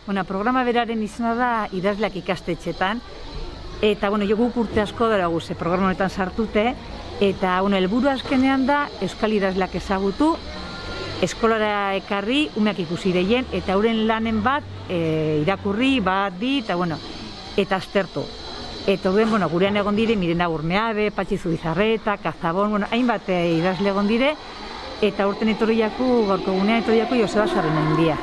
Bueno, programa beraren izena da idazleak ikastetxetan, eta jo guk urte asko dara guze programa honetan sartute, eta helburu azkenean da euskal idazleak ezagutu, eskolara ekarri, umeak ikusi deien, eta euren lanen bat irakurri, bat bi, eta aztertu. Eta gurean egon dire, Mirena Urmeabe, Patxi Zubizarreta, Kazabon, hainbat idazle egon dire, eta urten etorriaku, gorko gunean etorriaku Joseba Sarrenaindia.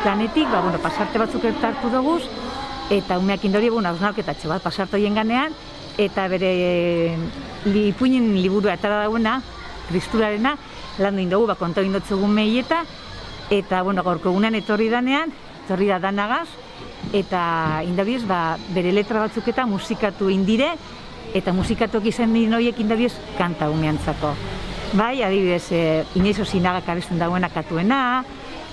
Planetik, pasarte batzuk hartu duguz, eta umeak indori hausnarketatxo bat pasarte horien ganean, eta bere ipuinen liburua atara dagoena, Kristurarena, landu indogu, konta indotzugu meieta, eta gaurko egunean etorri da danagaz, eta indabidez bere letra batzuk eta musikatu indire, eta musikatuak izan din horiek indabidez kanta umeantzako. Bai, adibidez, Inoiz Osinagak abesten dagoena katuena,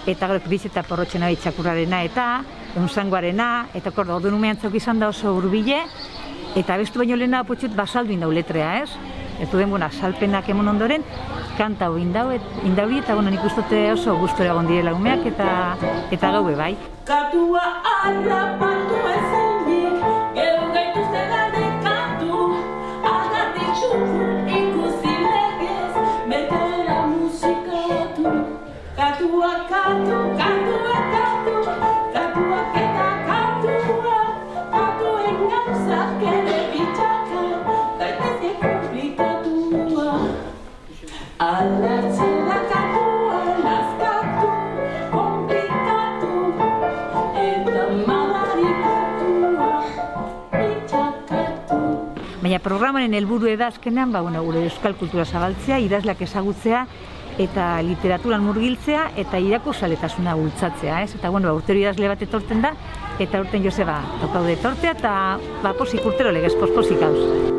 eta gero Kris eta Porrotxena Txakurrarena eta Unzangoarena, eta orduan umeantzak izan da oso hurbile, eta abestu baino lehena potxut basaldu indau letrea, ez? Eta salpenak emon ondoren, kanta hau indauri, eta nik ustote oso gustora egon direla umeak, eta gaue bai. Katua harrapatu ezinik, gero gaituzte gade katu, agatitxu ikusi legez, betera musikatu. Katua, katu, katua, katu, katuak eta katua, katuen gauzak ere bitxaka, daitezke komplikatua. Alertzela katua, nazkatu, komplikatu, eta madarikatua, bitxakatu. Baina programaren helburu da azkenean, gure euskal kultura zabaltzea, idazleak ezagutzea, eta literaturan murgiltzea, eta irakurtzaletasuna bultzatzea, ez? Eta urtero idazle bat etorten da, eta urten Joseba tokaude etortea, eta posik urtero legez posik hauz.